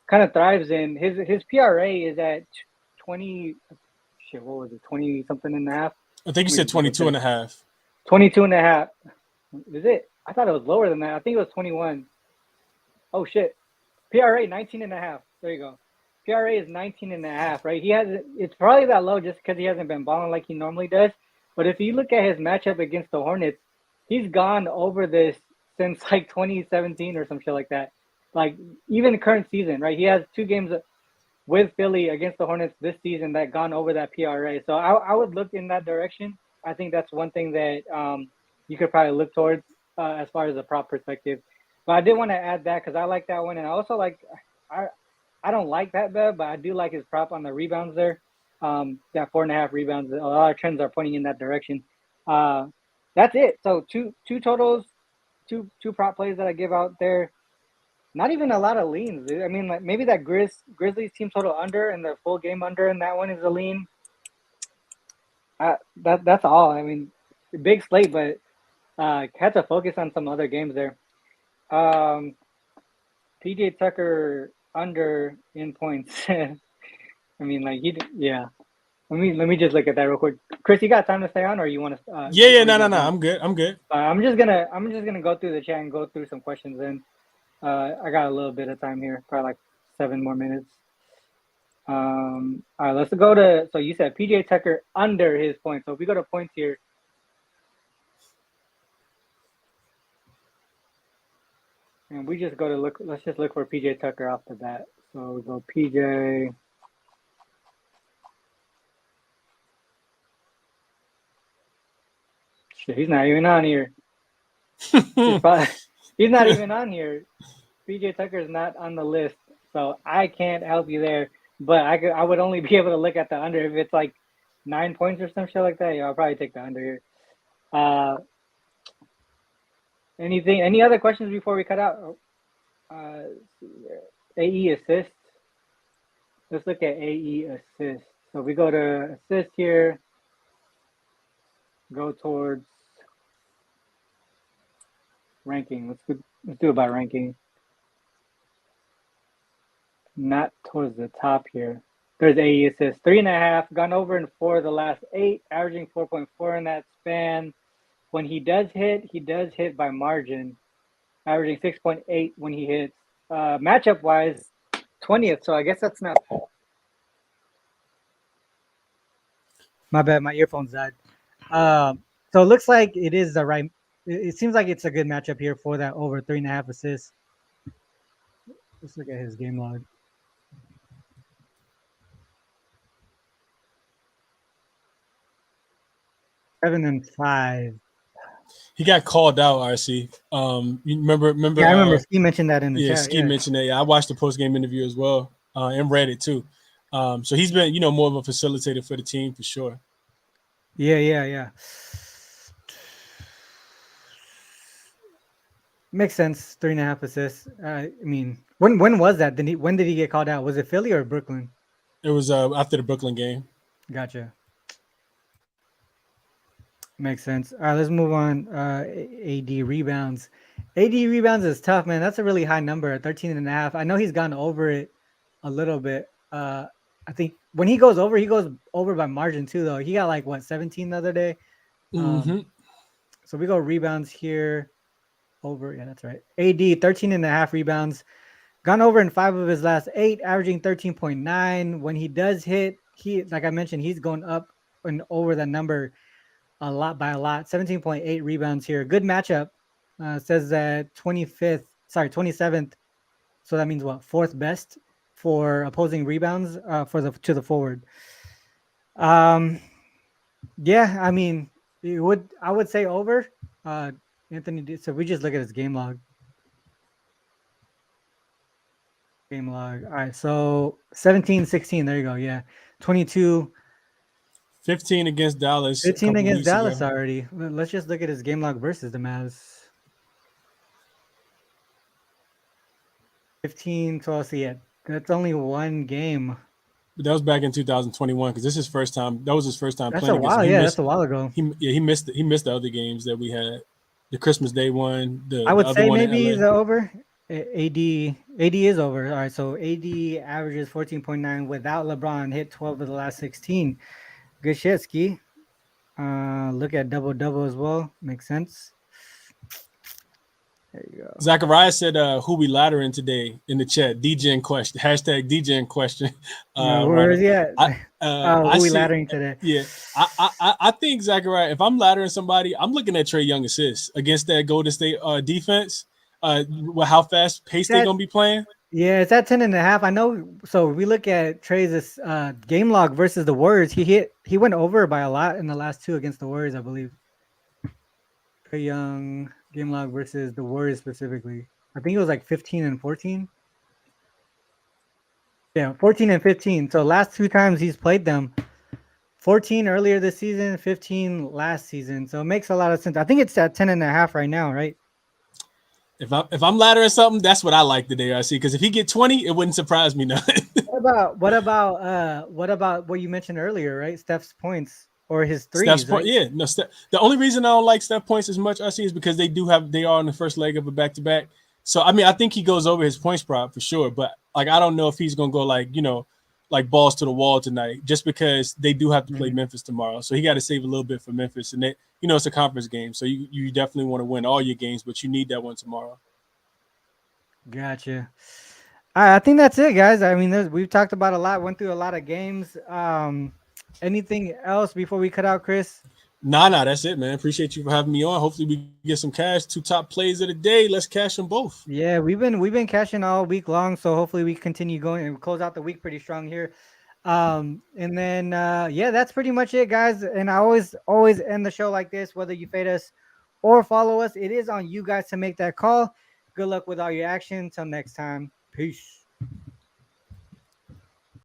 kind of thrives in. His PRA is at 20. Shit, what was it? 20 something and a half. I think you said 22 and a half. 22 and a half. Is it? I thought it was lower than that. I think it was 21. Oh shit. PRA 19 and a half. There you go. PRA is 19 and a half, right? It's probably that low just because he hasn't been balling like he normally does. But if you look at his matchup against the Hornets, he's gone over this since like 2017 or some shit like that. Like even the current season, right? He has 2 games with Philly against the Hornets this season that gone over that PRA. So I would look in that direction. I think that's one thing that you could probably look towards as far as a prop perspective. But I did want to add that because I like that one, and I also like I don't like that bet, but I do like his prop on the rebounds there. That 4.5 rebounds. A lot of trends are pointing in that direction. That's it. So two totals, two prop plays that I give out there. Not even a lot of leans. I mean, like maybe that Grizzlies team total under and the full game under, and that one is a lean. That's all. I mean, big slate, but had to focus on some other games there. PJ Tucker under in points. I mean, like yeah. Let me just look at that real quick. Chris, you got time to stay on, or you want to? Yeah. No. I'm good. I'm just gonna go through the chat and go through some questions. And I got a little bit of time here, probably like 7 more minutes. All right, let's go to. So you said PJ Tucker under his points. So if we go to points here. And we just go to look. Let's just look for PJ Tucker off the bat. So we go PJ. Shit, he's not even on here. He's not even on here. PJ Tucker's not on the list, so I can't help you there. But I would only be able to look at the under if it's like 9 points or some shit like that. Yeah, I'll probably take the under here. Any other questions before we cut out? AE assist. Let's look at AE assist. So we go to assist here. Go towards ranking. Let's do it by ranking. Not towards the top here. There's AE assist. 3.5. Gone over in 4 of the last 8, averaging 4.4 in that span. When he does hit by margin, averaging 6.8 when he hits. Matchup wise, 20th. So I guess that's not. My bad. My earphones died. So it looks like it is the right. It seems like it's a good matchup here for that over 3.5 assists. Let's look at his game log. 7 and 5. He got called out, RC. You remember? Yeah, I remember Ski mentioned that in the chat. Yeah, Ski mentioned that. Yeah, I watched the post game interview as well and read it too. So he's been, more of a facilitator for the team for sure. Yeah. Makes sense. 3.5 assists. I mean, when was that? When did he get called out? Was it Philly or Brooklyn? It was after the Brooklyn game. Gotcha. Makes sense. All right, let's move on. AD rebounds. AD rebounds is tough, man. That's a really high number, 13.5. I know he's gone over it a little bit. I think when he goes over by margin too, though. He got like 17 the other day. So we go rebounds here. Over, yeah, that's right. AD 13.5 rebounds. Gone over in 5 of his last 8, averaging 13.9. When he does hit, like I mentioned, he's going up and over that number a lot. 17.8 rebounds here. Good matchup. Says that 27th. So that means what? 4th best for opposing rebounds to the forward. Yeah, I mean, I would say over. Anthony, so we just look at his game log. All right, so 17-16. There you go. Yeah, 22. 15 against Dallas. 15 against Dallas already. Let's just look at his game log versus the Mavs. 15, 12. So yeah, that's only one game. But that was back in 2021 because this is his first time. That was his first time that's playing. That's a while. Yeah, that's a while ago. He missed the other games that we had. the Christmas Day one, I the would other say one in maybe LA. the over. AD is over. All right, so AD averages 14.9 without LeBron. Hit 12 of the last 16. Good shit, Ski. Look at double double as well. Makes sense. There you go. Zachariah said, "Who we laddering today in the chat?" DJ in question. Hashtag DJ in question. Where is Ronald, he at? I I Who we see. laddering today? Yeah, I think Zachariah. If I'm laddering somebody, I'm looking at Trey Young assists against that Golden State defense. With how fast pace they That gonna be playing. Yeah, it's at 10.5. I know. So we look at Trey's game log versus the Warriors. He went over by a lot in the last two against the Warriors, I believe. Trey Young game log versus the Warriors specifically. I think it was like 15 and 14. Yeah, 14 and 15. So last two times he's played them, 14 earlier this season, 15 last season. So it makes a lot of sense. I think it's at 10.5 right now, right? If I'm laddering something, that's what I like today. I see because if he get 20, it wouldn't surprise me none. What about what you mentioned earlier, right? Steph's points or his Steph's threes, point, right? yeah. No, the only reason I don't like Steph points as much I see is because they are on the first leg of a back to back. So I mean, I think he goes over his points prop for sure, but like I don't know if he's gonna go like balls to the wall tonight, just because they do have to play Mhm. Memphis tomorrow. So he got to save a little bit for Memphis, and it's a conference game, so you definitely want to win all your games, but you need that one tomorrow. Gotcha. I think that's it, guys. I mean, we've talked about a lot, went through a lot of games. Anything else before we cut out, Chris? Nah, that's it, man. Appreciate you for having me on. Hopefully we get some cash. Two top plays of the day. Let's cash them both. Yeah, we've been cashing all week long, so hopefully we continue going and close out the week pretty strong here. And then yeah, that's pretty much it, guys. And I always end the show like this, whether you fade us or follow us. It is on you guys to make that call. Good luck with all your action. Until next time. Peace.